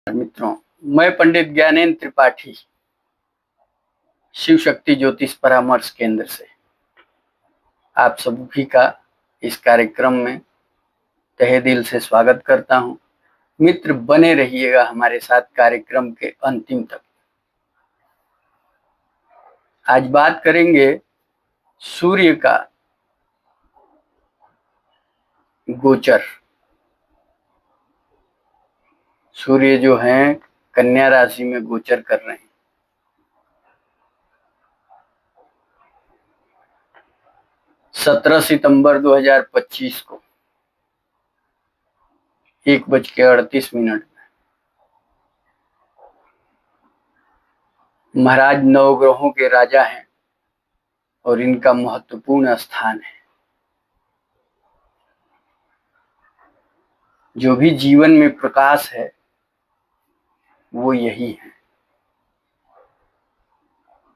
मित्रों, मैं पंडित ज्ञानेंद्र त्रिपाठी शिव शक्ति ज्योतिष परामर्श केंद्र से आप सभी का इस कार्यक्रम में तहे दिल से स्वागत करता हूं। मित्र, बने रहिएगा हमारे साथ कार्यक्रम के अंतिम तक। आज बात करेंगे सूर्य का गोचर। सूर्य जो हैं कन्या राशि में गोचर कर रहे हैं। 17 सितंबर 2025 को 1:38 महाराज नवग्रहों के राजा हैं और इनका महत्वपूर्ण स्थान है। जो भी जीवन में प्रकाश है वो यही है,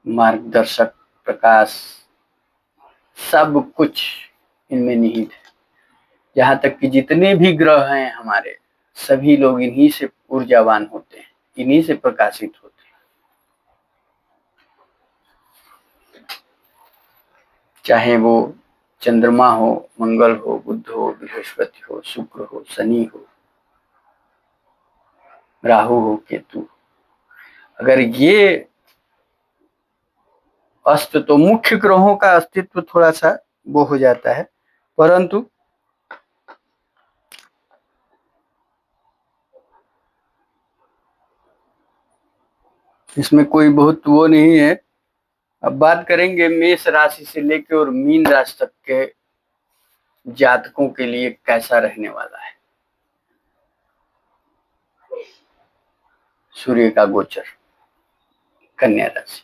मार्गदर्शक प्रकाश, सब कुछ इनमें निहित है। जहां तक कि जितने भी ग्रह हैं हमारे, सभी लोग इन्हीं से ऊर्जावान होते हैं, इन्हीं से प्रकाशित होते हैं। चाहे वो चंद्रमा हो, मंगल हो, बुध हो, बृहस्पति हो, शुक्र हो, शनि हो, राहु हो, केतु। अगर ये अस्त, तो मुख्य ग्रहों का अस्तित्व थोड़ा सा वो हो जाता है, परंतु इसमें कोई बहुत वो नहीं है। अब बात करेंगे मेष राशि से लेकर और मीन राशि तक के जातकों के लिए कैसा रहने वाला है सूर्य का गोचर कन्या राशि।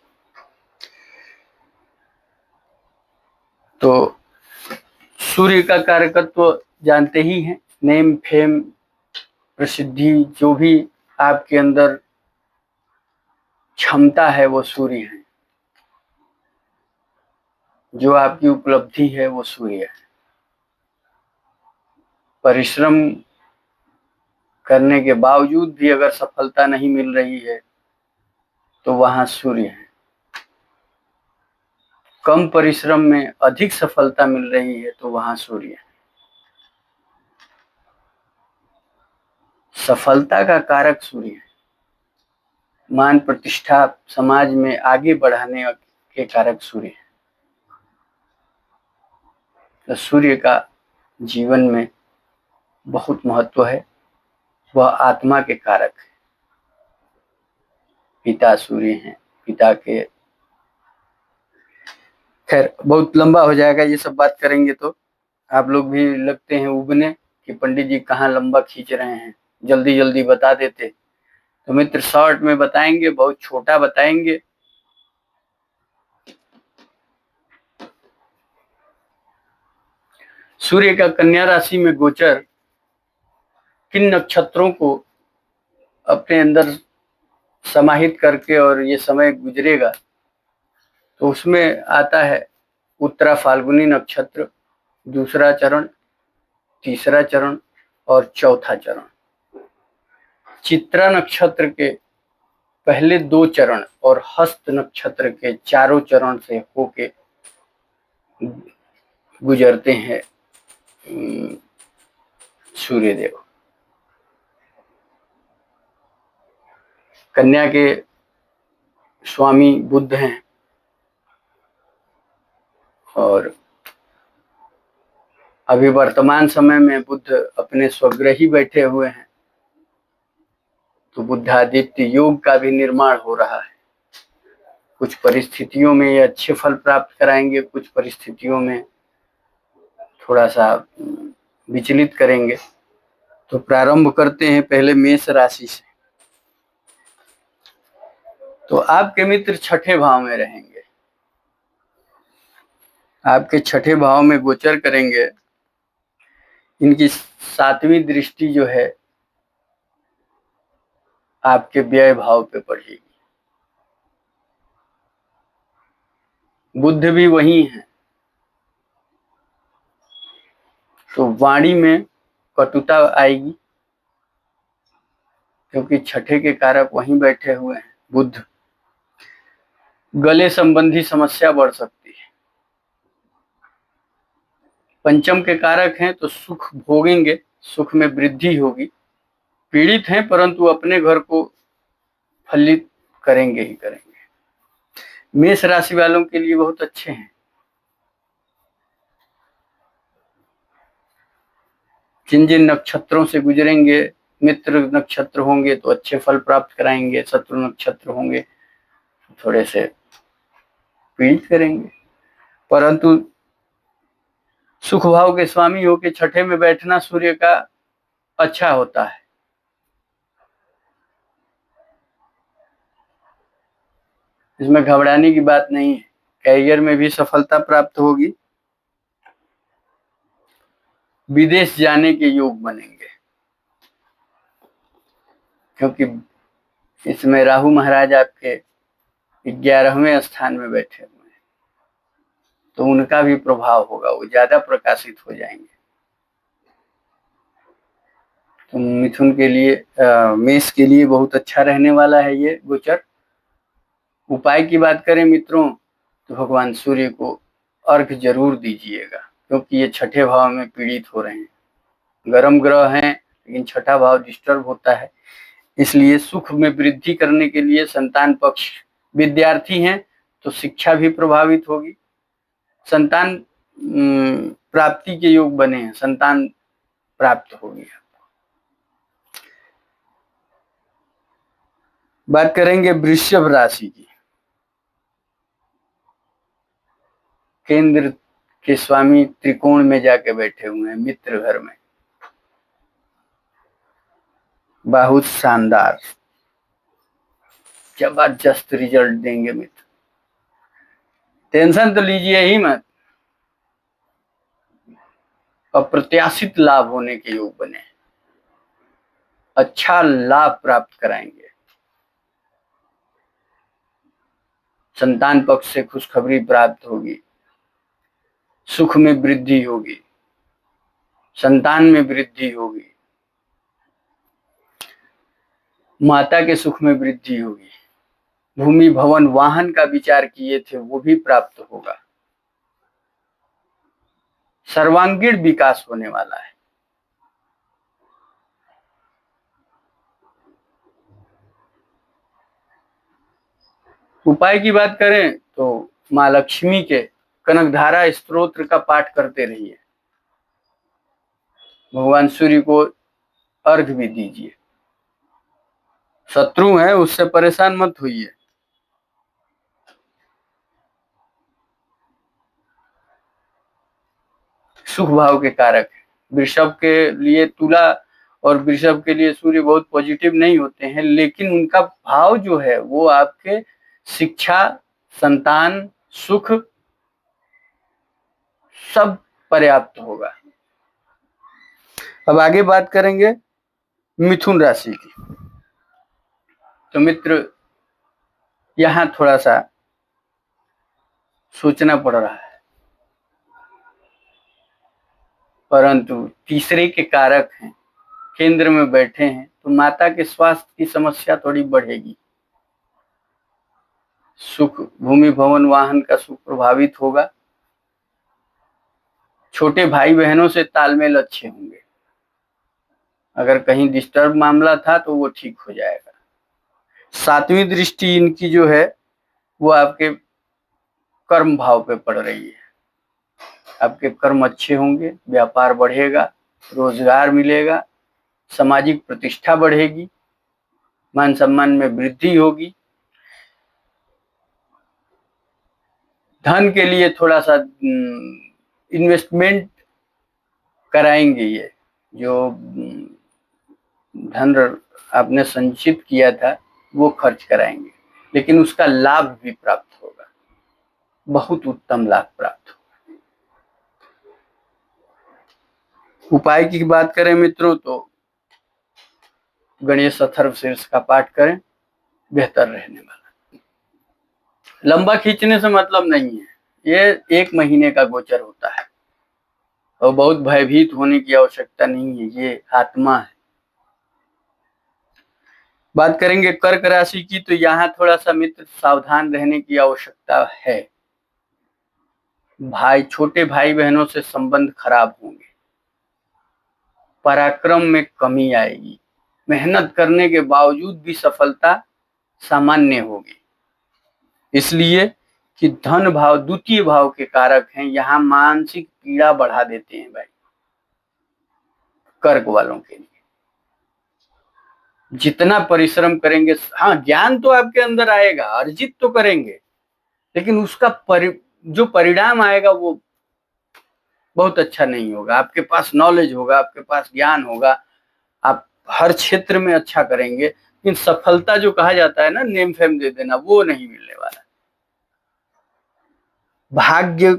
तो सूर्य का कारकत्व जानते ही हैं, नेम फेम प्रसिद्धि, जो भी आपके अंदर क्षमता है वो सूर्य है। जो आपकी उपलब्धि है वो सूर्य है। परिश्रम करने के बावजूद भी अगर सफलता नहीं मिल रही है तो वहां सूर्य है। कम परिश्रम में अधिक सफलता मिल रही है तो वहां सूर्य है। सफलता का कारक सूर्य है। मान प्रतिष्ठा समाज में आगे बढ़ाने के कारक सूर्य है। तो सूर्य का जीवन में बहुत महत्व है। वह आत्मा के कारक है। पिता सूर्य हैं। पिता के, खैर बहुत लंबा हो जाएगा, ये सब बात करेंगे तो आप लोग भी लगते हैं उबने कि पंडित जी कहाँ लंबा खींच रहे हैं, जल्दी जल्दी बता देते। तो मित्र, शॉर्ट में बताएंगे, बहुत छोटा बताएंगे। सूर्य का कन्या राशि में गोचर किन नक्षत्रों को अपने अंदर समाहित करके और ये समय गुजरेगा, तो उसमें आता है उत्तरा फाल्गुनी नक्षत्र, दूसरा चरण, तीसरा चरण और चौथा चरण। चित्रा नक्षत्र के पहले 2 चरण और हस्त नक्षत्र के चारों चरण से होके गुजरते हैं सूर्यदेव। कन्या के स्वामी बुध हैं और अभी वर्तमान समय में बुध अपने स्वग्रह ही बैठे हुए हैं। तो बुद्धादित्य योग का भी निर्माण हो रहा है। कुछ परिस्थितियों में ये अच्छे फल प्राप्त कराएंगे, कुछ परिस्थितियों में थोड़ा सा विचलित करेंगे। तो प्रारंभ करते हैं पहले मेष राशि से। तो आपके मित्र छठे भाव में रहेंगे, आपके छठे भाव में गोचर करेंगे। इनकी 7वीं दृष्टि जो है आपके व्यय भाव पे पड़ेगी। बुध भी वही है, तो वाणी में कटुता आएगी, क्योंकि छठे के कारक वहीं बैठे हुए हैं बुध। गले संबंधी समस्या बढ़ सकती है। पंचम के कारक हैं तो सुख भोगेंगे, सुख में वृद्धि होगी। पीड़ित हैं परंतु अपने घर को फलित करेंगे ही करेंगे। मेष राशि वालों के लिए बहुत अच्छे हैं। जिन जिन नक्षत्रों से गुजरेंगे, मित्र नक्षत्र होंगे तो अच्छे फल प्राप्त कराएंगे, शत्रु नक्षत्र होंगे तो थोड़े से पीड़ित करेंगे। परंतु सुख भाव के स्वामी होकर छठे में बैठना सूर्य का अच्छा होता है। इसमें घबराने की बात नहीं है। कैरियर में भी सफलता प्राप्त होगी। विदेश जाने के योग बनेंगे, क्योंकि इसमें राहु महाराज आपके 11वें स्थान में बैठे हुए हैं, तो उनका भी प्रभाव होगा, वो ज्यादा प्रकाशित हो जाएंगे। तो मिथुन के लिए, मेष के लिए बहुत अच्छा रहने वाला है ये गोचर। उपाय की बात करें मित्रों, तो भगवान सूर्य को अर्घ्य जरूर दीजिएगा, क्योंकि ये छठे भाव में पीड़ित हो रहे हैं। गर्म ग्रह हैं लेकिन छठा भाव डिस्टर्ब होता है, इसलिए सुख में वृद्धि करने के लिए संतान पक्ष, विद्यार्थी हैं तो शिक्षा भी प्रभावित होगी। संतान प्राप्ति के योग बने हैं, संतान प्राप्त होगी। बात करेंगे वृषभ राशि की। केंद्र के स्वामी त्रिकोण में जाके बैठे हुए हैं, मित्र घर में। बहुत शानदार, जबरदस्त रिजल्ट देंगे मित्र। टेंशन तो लीजिए ही मत। अप्रत्याशित लाभ होने के योग बने, अच्छा लाभ प्राप्त कराएंगे। संतान पक्ष से खुशखबरी प्राप्त होगी, सुख में वृद्धि होगी, संतान में वृद्धि होगी, माता के सुख में वृद्धि होगी। भूमि भवन वाहन का विचार किए थे वो भी प्राप्त होगा। सर्वांगीण विकास होने वाला है। उपाय की बात करें तो माँ लक्ष्मी के कनकधारा स्तोत्र का पाठ करते रहिए। भगवान सूर्य को अर्घ्य भी दीजिए। शत्रु है उससे परेशान मत होइए। सुख भाव के कारक है। वृषभ के लिए तुला और वृषभ के लिए सूर्य बहुत पॉजिटिव नहीं होते हैं, लेकिन उनका भाव जो है वो आपके शिक्षा, संतान, सुख सब पर्याप्त होगा। अब आगे बात करेंगे मिथुन राशि की। तो मित्र यहां थोड़ा सा सोचना पड़ रहा है, परंतु तीसरे के कारक हैं, केंद्र में बैठे हैं, तो माता के स्वास्थ्य की समस्या थोड़ी बढ़ेगी। सुख, भूमि भवन वाहन का सुख प्रभावित होगा। छोटे भाई बहनों से तालमेल अच्छे होंगे। अगर कहीं डिस्टर्ब मामला था तो वो ठीक हो जाएगा। 7वीं दृष्टि इनकी जो है वो आपके कर्म भाव पे पड़ रही है। आपके कर्म अच्छे होंगे, व्यापार बढ़ेगा, रोजगार मिलेगा, सामाजिक प्रतिष्ठा बढ़ेगी, मान सम्मान में वृद्धि होगी। धन के लिए थोड़ा सा इन्वेस्टमेंट कराएंगे। ये जो धन आपने संचित किया था वो खर्च कराएंगे, लेकिन उसका लाभ भी प्राप्त होगा, बहुत उत्तम लाभ प्राप्त होगा। उपाय की बात करें मित्रों तो गणेश अथर्वशीर्ष का पाठ करें, बेहतर रहने वाला। लंबा खींचने से मतलब नहीं है, ये 1 महीने का गोचर होता है और बहुत भयभीत होने की आवश्यकता नहीं है। ये आत्मा है। बात करेंगे कर्क राशि की, तो यहाँ थोड़ा सा मित्र सावधान रहने की आवश्यकता है। छोटे भाई बहनों से संबंध खराब होंगे, पराक्रम में कमी आएगी, मेहनत करने के बावजूद भी सफलता सामान्य होगी। इसलिए कि धन भाव द्वितीय भाव के कारक हैं, यहाँ मानसिक पीड़ा बढ़ा देते हैं भाई कर्क वालों के लिए। जितना परिश्रम करेंगे, हाँ ज्ञान तो आपके अंदर आएगा, अर्जित तो करेंगे, लेकिन उसका जो परिणाम आएगा वो बहुत अच्छा नहीं होगा। आपके पास नॉलेज होगा, आपके पास ज्ञान होगा, आप हर क्षेत्र में अच्छा करेंगे, लेकिन सफलता जो कहा जाता है ना, नेम फेम दे देना, वो नहीं मिलने वाला। भाग्य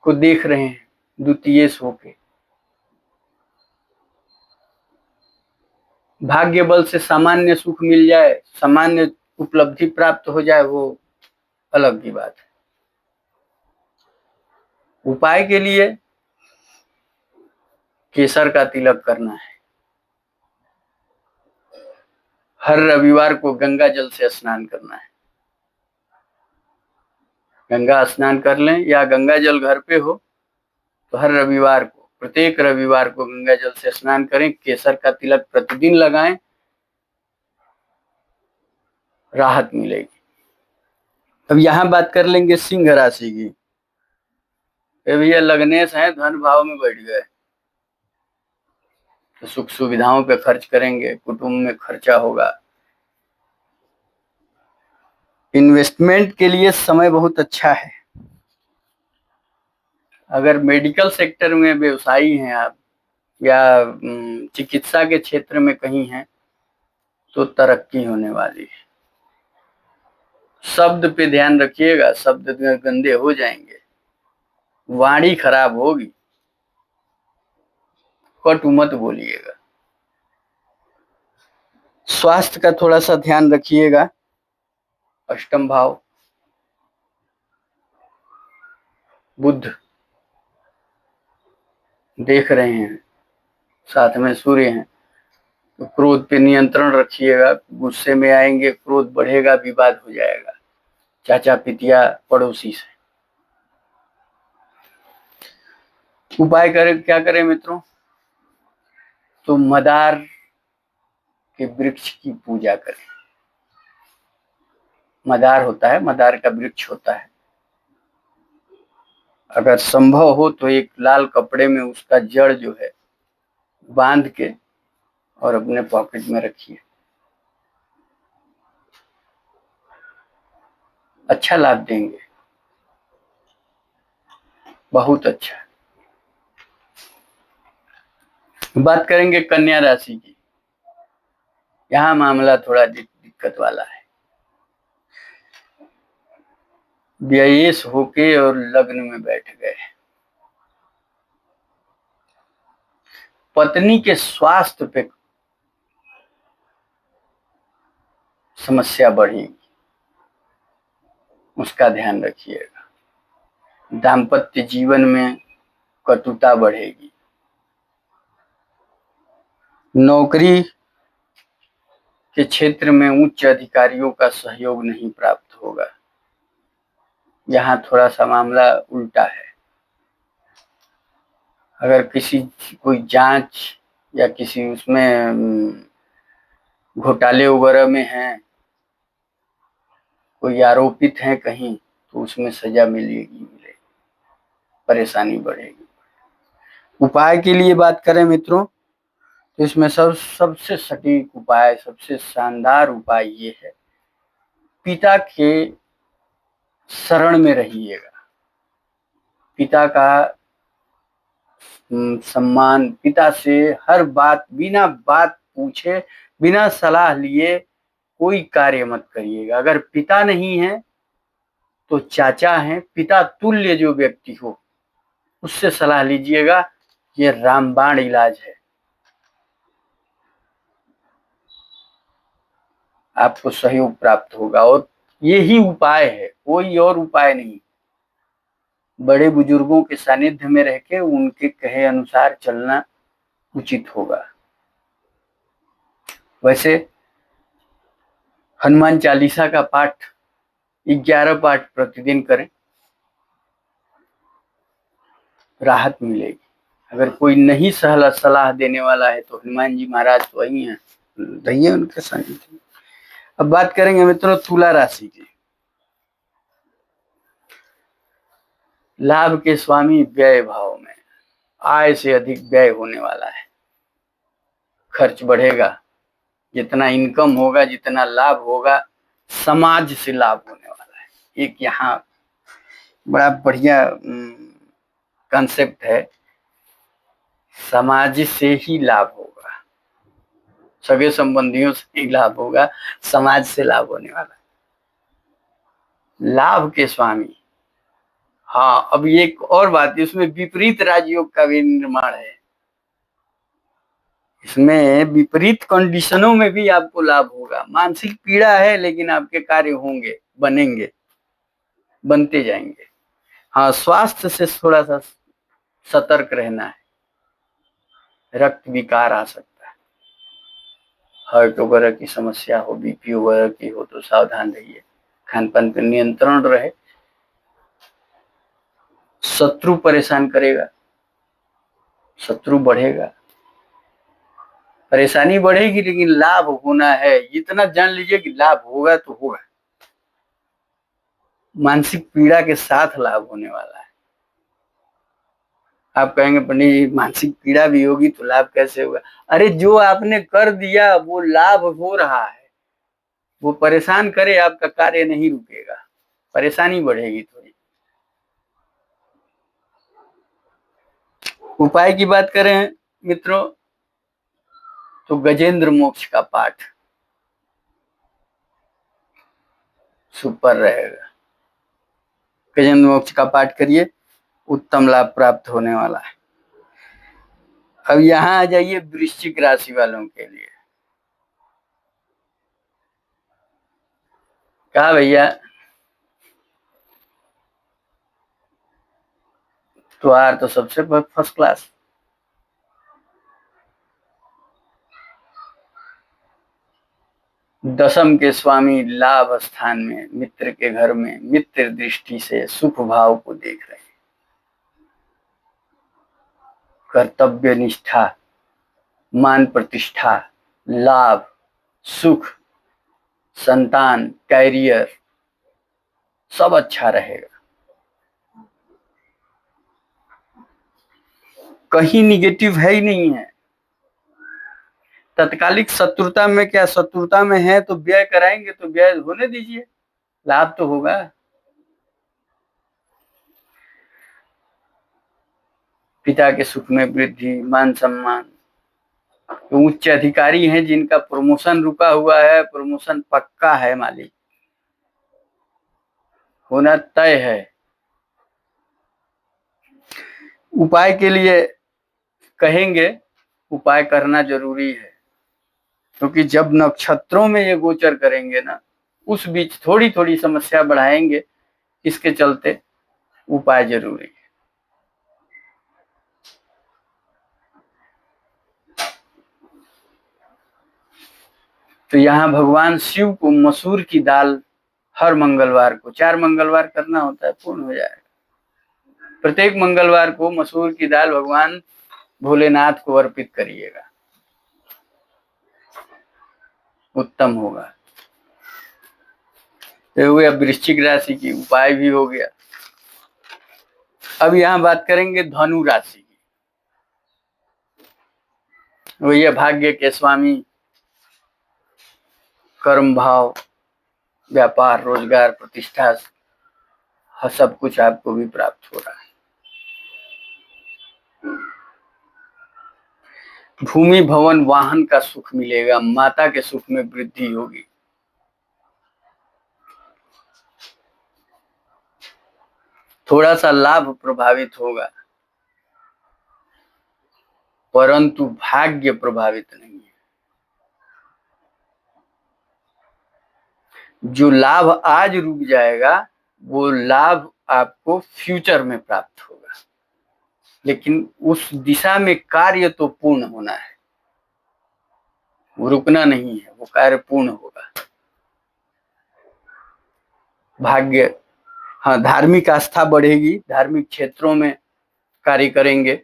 को देख रहे हैं द्वितीय होके, भाग्य बल से सामान्य सुख मिल जाए, सामान्य उपलब्धि प्राप्त हो जाए, वो अलग की बात है। उपाय के लिए केसर का तिलक करना है। हर रविवार को गंगा जल से स्नान करना है। गंगा स्नान कर लें, या गंगा जल घर पे हो तो हर रविवार को, प्रत्येक रविवार को गंगा जल से स्नान करें, केसर का तिलक प्रतिदिन लगाएं, राहत मिलेगी। अब यहाँ बात कर लेंगे सिंह राशि की। भैया लग्नेश है, धन भाव में बैठ गए तो सुख सुविधाओं पे खर्च करेंगे, कुटुंब में खर्चा होगा। इन्वेस्टमेंट के लिए समय बहुत अच्छा है। अगर मेडिकल सेक्टर में व्यवसायी हैं आप, या चिकित्सा के क्षेत्र में कहीं हैं, तो तरक्की होने वाली है। शब्द पे ध्यान रखिएगा, शब्द गंदे हो जाएंगे, वाणी खराब होगी, कटु मत बोलिएगा। स्वास्थ्य का थोड़ा सा ध्यान रखिएगा। अष्टम भाव बुध देख रहे हैं, साथ में सूर्य हैं, तो क्रोध पे नियंत्रण रखिएगा। गुस्से में आएंगे, क्रोध बढ़ेगा, विवाद हो जाएगा चाचा पितिया पड़ोसी से। उपाय करें, क्या करें मित्रों, तो मदार के वृक्ष की पूजा करें। मदार होता है, मदार का वृक्ष होता है, अगर संभव हो तो एक लाल कपड़े में उसका जड़ जो है बांध के और अपने पॉकेट में रखिए, अच्छा लाभ देंगे, बहुत अच्छा। बात करेंगे कन्या राशि की। यहाँ मामला थोड़ा दिक्कत वाला है। व्ययेश होके और लग्न में बैठ गए, पत्नी के स्वास्थ्य पे समस्या बढ़ेगी, उसका ध्यान रखिएगा। दाम्पत्य जीवन में कटुता बढ़ेगी। नौकरी के क्षेत्र में उच्च अधिकारियों का सहयोग नहीं प्राप्त होगा, यहाँ थोड़ा सा मामला उल्टा है। अगर किसी कोई जांच या किसी उसमें घोटाले वगैरह में है, कोई आरोपित है कहीं, तो उसमें सजा मिलेगी, परेशानी बढ़ेगी। उपाय के लिए बात करें मित्रों, तो इसमें सबसे सटीक उपाय, सबसे शानदार उपाय ये है, पिता के शरण में रहिएगा। पिता का सम्मान, पिता से हर बात बिना बात पूछे, बिना सलाह लिए कोई कार्य मत करिएगा। अगर पिता नहीं है तो चाचा हैं, पिता तुल्य जो व्यक्ति हो उससे सलाह लीजिएगा। ये रामबाण इलाज है, आपको सहयोग प्राप्त होगा, और यही उपाय है, कोई और उपाय नहीं। बड़े बुजुर्गों के सानिध्य में रह के उनके कहे अनुसार चलना उचित होगा। वैसे हनुमान चालीसा का पाठ 11 पाठ प्रतिदिन करें, राहत मिलेगी। अगर कोई नहीं सलाह देने वाला है तो हनुमान जी महाराज तो वही हैं, रहिए उनके संग। अब बात करेंगे मित्रों तुला राशि की। लाभ के स्वामी व्यय भाव में, आय से अधिक व्यय होने वाला है, खर्च बढ़ेगा। जितना इनकम होगा, जितना लाभ होगा, समाज से लाभ होने वाला है। एक यहाँ बड़ा बढ़िया कंसेप्ट है, समाज से ही लाभ होगा, सगे संबंधियों से ही लाभ होगा, समाज से लाभ होने वाला है। लाभ के स्वामी, हाँ अब एक और बात, इसमें विपरीत राजयोग का भी निर्माण है। इसमें विपरीत कंडीशनों में भी आपको लाभ होगा। मानसिक पीड़ा है लेकिन आपके कार्य होंगे, बनेंगे, बनते जाएंगे। हाँ, स्वास्थ्य से थोड़ा सा सतर्क रहना है, रक्त विकार आ सकता है, हार्ट वगैरह की समस्या हो, बीपी वगैरह की हो तो सावधान रहिए, खान पान पर नियंत्रण रहे। शत्रु परेशान करेगा, शत्रु बढ़ेगा, परेशानी बढ़ेगी, लेकिन लाभ होना है, इतना जान लीजिए कि लाभ होगा तो होगा। मानसिक पीड़ा के साथ लाभ होने वाला है। आप कहेंगे पंडित जी मानसिक पीड़ा भी होगी तो लाभ कैसे होगा? अरे जो आपने कर दिया वो लाभ हो रहा है, वो परेशान करे आपका कार्य नहीं रुकेगा, परेशानी बढ़ेगी थोड़ी। उपाय की बात करें मित्रों तो गजेंद्र मोक्ष का पाठ सुपर रहेगा। गजेंद्र मोक्ष का पाठ करिए, उत्तम लाभ प्राप्त होने वाला है। अब यहां आ जाइए वृश्चिक राशि वालों के लिए। कहा भैया त्योहार तो सबसे फर्स्ट क्लास, दशम के स्वामी लाभ स्थान में मित्र के घर में मित्र दृष्टि से सुख भाव को देख रहे हैं। कर्तव्य निष्ठा, मान प्रतिष्ठा, लाभ, सुख, संतान, कैरियर सब अच्छा रहेगा। कहीं निगेटिव है ही नहीं है। तत्कालिक शत्रुता में क्या, शत्रुता में है तो व्यय कराएंगे तो व्यय होने दीजिए, लाभ तो होगा। पिता के सुख में वृद्धि, मान सम्मान, तो उच्च अधिकारी हैं जिनका प्रमोशन रुका हुआ है, प्रमोशन पक्का है, मालिक होना तय है। उपाय के लिए कहेंगे, उपाय करना जरूरी है, क्योंकि जब नक्षत्रों में ये गोचर करेंगे ना, उस बीच थोड़ी थोड़ी समस्या बढ़ाएंगे, इसके चलते उपाय जरूरी है। तो यहाँ भगवान शिव को मसूर की दाल हर मंगलवार को, 4 मंगलवार करना होता है, पूर्ण हो जाएगा। प्रत्येक मंगलवार को मसूर की दाल भगवान भोलेनाथ को अर्पित करिएगा, उत्तम होगा। तो हुए अब वृश्चिक राशि की, उपाय भी हो गया। अब यहाँ बात करेंगे धनु राशि की। वही भाग्य के स्वामी, कर्म भाव, व्यापार, रोजगार, प्रतिष्ठा, सब कुछ आपको भी प्राप्त हो रहा है। भूमि भवन वाहन का सुख मिलेगा, माता के सुख में वृद्धि होगी। थोड़ा सा लाभ प्रभावित होगा, परंतु भाग्य प्रभावित नहीं है। जो लाभ आज रुक जाएगा वो लाभ आपको फ्यूचर में प्राप्त होगा, लेकिन उस दिशा में कार्य तो पूर्ण होना है। वो रुकना नहीं है, वो कार्य पूर्ण होगा। भाग्य, हाँ, धार्मिक आस्था बढ़ेगी, धार्मिक क्षेत्रों में कार्य करेंगे।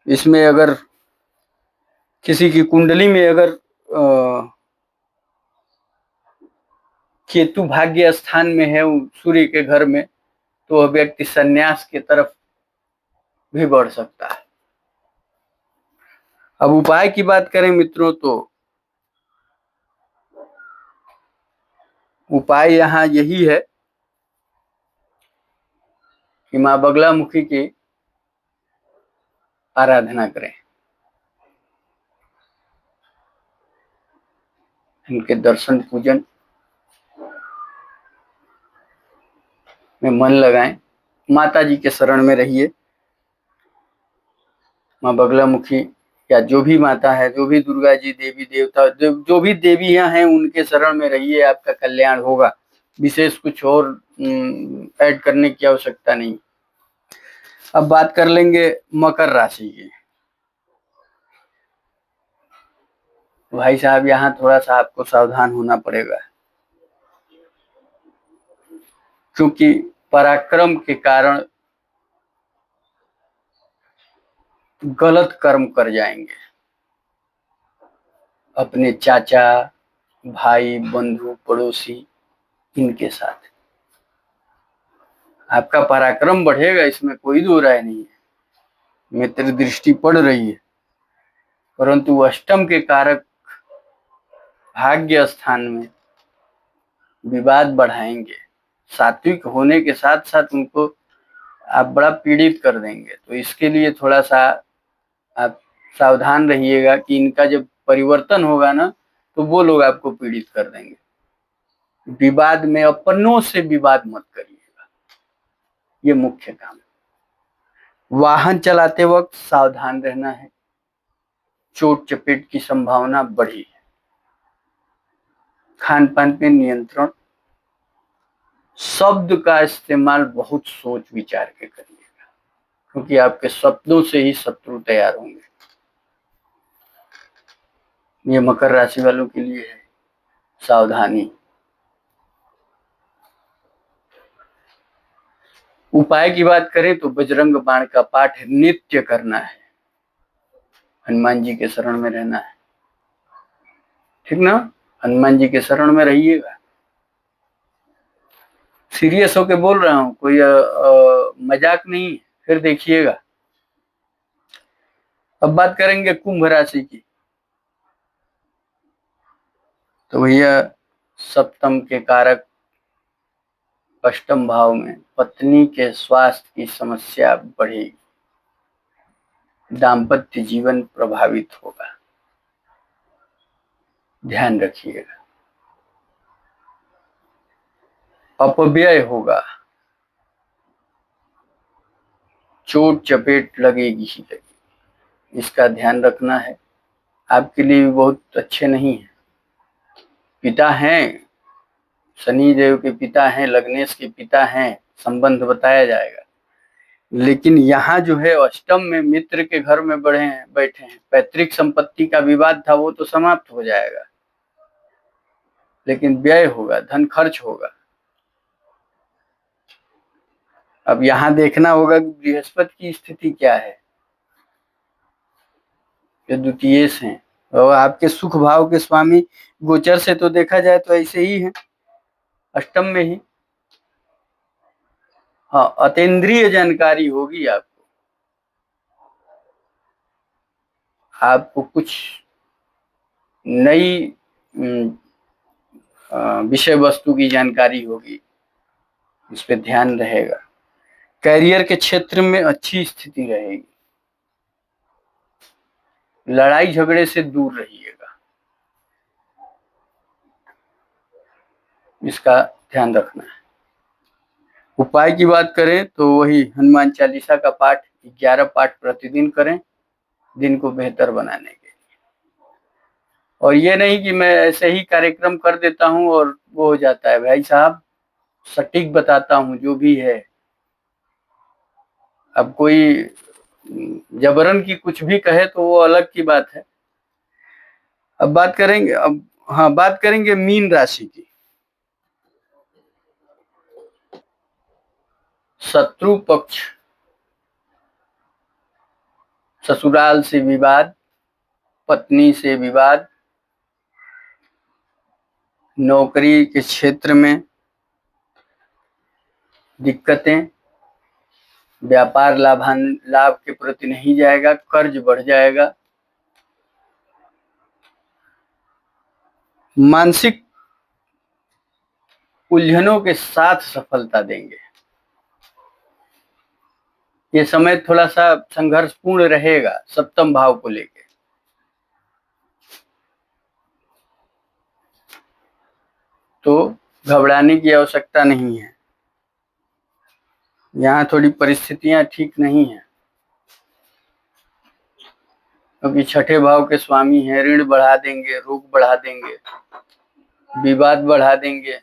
इसमें अगर किसी की कुंडली में अगर केतु भाग्य स्थान में है सूर्य के घर में, तो वह व्यक्ति संन्यास की तरफ भी बढ़ सकता है। अब उपाय की बात करें मित्रों, तो उपाय यहाँ यही है कि माँ बगलामुखी की आराधना करें, इनके दर्शन पूजन में मन लगाएं, माता जी के शरण में रहिए। माँ बगलामुखी या जो भी माता है, जो भी दुर्गा जी, देवी देवता, जो भी देवियां हैं, उनके शरण में रहिए, आपका कल्याण होगा। विशेष कुछ और ऐड करने की आवश्यकता नहीं। अब बात कर लेंगे मकर राशि की। भाई साहब, यहाँ थोड़ा सा आपको सावधान होना पड़ेगा, क्योंकि पराक्रम के कारण गलत कर्म कर जाएंगे अपने चाचा, भाई, बंधु, पड़ोसी, इनके साथ। आपका पराक्रम बढ़ेगा, इसमें कोई दो राय नहीं है, मित्र दृष्टि पड़ रही है, परंतु अष्टम के कारक भाग्य स्थान में विवाद बढ़ाएंगे। सात्विक होने के साथ साथ उनको आप बड़ा पीड़ित कर देंगे। तो इसके लिए थोड़ा सा आप सावधान रहिएगा कि इनका जब परिवर्तन होगा ना, तो वो लोग आपको पीड़ित कर देंगे। विवाद में अपनों से विवाद मत करिएगा, ये मुख्य काम है। वाहन चलाते वक्त सावधान रहना है, चोट चपेट की संभावना बढ़ी है। खान पान पे नियंत्रण, शब्द का इस्तेमाल बहुत सोच विचार के करिएगा, क्योंकि आपके शब्दों से ही शत्रु तैयार होंगे। ये मकर राशि वालों के लिए है सावधानी। उपाय की बात करें तो बजरंग बाण का पाठ नित्य करना है, हनुमान जी के शरण में रहना है, ठीक ना? हनुमान जी के शरण में रहिएगा। सीरियस होके बोल रहा हूँ, कोई मजाक नहीं, फिर देखिएगा। अब बात करेंगे कुंभ राशि की। तो भैया, सप्तम के कारक अष्टम भाव में पत्नी के स्वास्थ्य की समस्या बढ़ेगी, दाम्पत्य जीवन प्रभावित होगा, ध्यान रखिएगा। अपव्यय होगा, चोट चपेट लगेगी ही लगेगी, इसका ध्यान रखना है। आपके लिए भी बहुत अच्छे नहीं है। पिता हैं, शनि देव के पिता हैं, लग्नेश के पिता हैं, संबंध बताया जाएगा। लेकिन यहाँ जो है अष्टम में मित्र के घर में बैठे हैं, पैतृक संपत्ति का विवाद था, वो तो समाप्त हो जाएगा, लेकिन व्यय होगा, धन खर्च होगा। अब यहाँ देखना होगा कि बृहस्पति की स्थिति क्या है, जो द्वितीयेश हैं, और आपके सुख भाव के स्वामी गोचर से तो देखा जाए तो ऐसे ही है, अष्टम में ही। हाँ, अतीन्द्रिय जानकारी होगी आपको कुछ नई विषय वस्तु की जानकारी होगी, इस पे ध्यान रहेगा। कैरियर के क्षेत्र में अच्छी स्थिति रहेगी, लड़ाई झगड़े से दूर रहिएगा, इसका ध्यान रखना है। उपाय की बात करें तो वही हनुमान चालीसा का पाठ 11 पाठ प्रतिदिन करें, दिन को बेहतर बनाने के लिए। और ये नहीं कि मैं ऐसे ही कार्यक्रम कर देता हूं और वो हो जाता है। भाई साहब, सटीक बताता हूं जो भी है। अब कोई जबरन की कुछ भी कहे तो वो अलग की बात है, अब बात करेंगे बात करेंगे मीन राशि की। शत्रु पक्ष, ससुराल से विवाद, पत्नी से विवाद, नौकरी के क्षेत्र में दिक्कतें, व्यापार लाभ के प्रति नहीं जाएगा, कर्ज बढ़ जाएगा, मानसिक उलझनों के साथ सफलता देंगे। ये समय थोड़ा सा संघर्षपूर्ण रहेगा सप्तम भाव को लेकर। तो घबराने की आवश्यकता नहीं है। यहाँ थोड़ी परिस्थितियां ठीक नहीं है, क्योंकि छठे भाव के स्वामी हैं। ऋण बढ़ा देंगे, रोग बढ़ा देंगे, विवाद बढ़ा देंगे।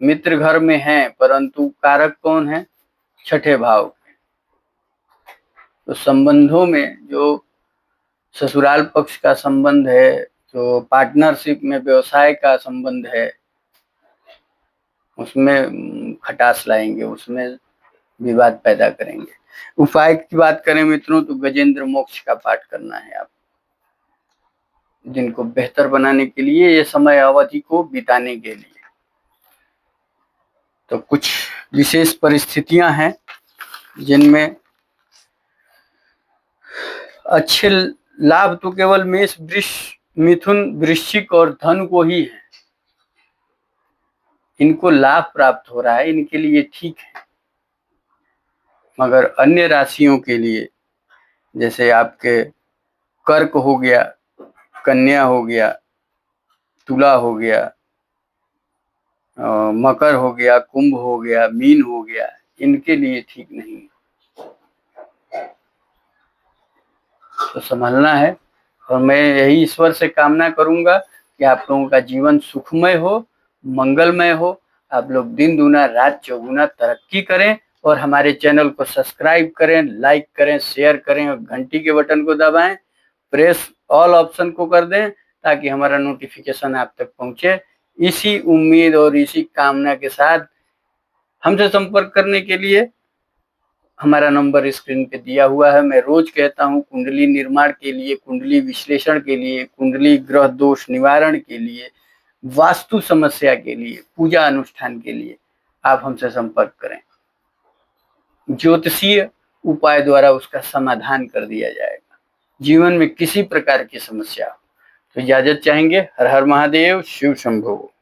मित्र घर में हैं, परंतु कारक कौन है? छठे भाव के। तो संबंधों में जो ससुराल पक्ष का संबंध है, जो पार्टनरशिप में व्यवसाय का संबंध है, उसमें खटास लाएंगे, उसमें विवाद पैदा करेंगे। उपाय की बात करें मित्रों, तो गजेंद्र मोक्ष का पाठ करना है आप, जिनको बेहतर बनाने के लिए, ये समय अवधि को बिताने के लिए। तो कुछ विशेष परिस्थितियां हैं जिनमें अच्छे लाभ तो केवल मेष, मिथुन, वृश्चिक और धन को ही है। इनको लाभ प्राप्त हो रहा है, इनके लिए ठीक है। मगर अन्य राशियों के लिए, जैसे आपके कर्क हो गया, कन्या हो गया, तुला हो गया, मकर हो गया, कुंभ हो गया, मीन हो गया, इनके लिए ठीक नहीं। तो संभलना है। और मैं यही ईश्वर से कामना करूंगा कि आप लोगों का जीवन सुखमय हो, मंगलमय हो, आप लोग दिन दूना रात चौगुना तरक्की करें, और हमारे चैनल को सब्सक्राइब करें, लाइक करें, शेयर करें, और घंटी के बटन को दबाएं, प्रेस ऑल ऑप्शन को कर दें, ताकि हमारा नोटिफिकेशन आप तक पहुंचे। इसी उम्मीद और इसी कामना के साथ हमसे संपर्क करने के लिए हमारा नंबर स्क्रीन पे दिया हुआ है। मैं रोज कहता हूं, कुंडली निर्माण के लिए, कुंडली विश्लेषण के लिए, कुंडली ग्रह दोष निवारण के लिए, वास्तु समस्या के लिए, पूजा अनुष्ठान के लिए आप हमसे संपर्क करें। ज्योतिषीय उपाय द्वारा उसका समाधान कर दिया जाएगा। जीवन में किसी प्रकार की समस्या हो तो इजाजत चाहेंगे। हर हर महादेव, शिव शंभो।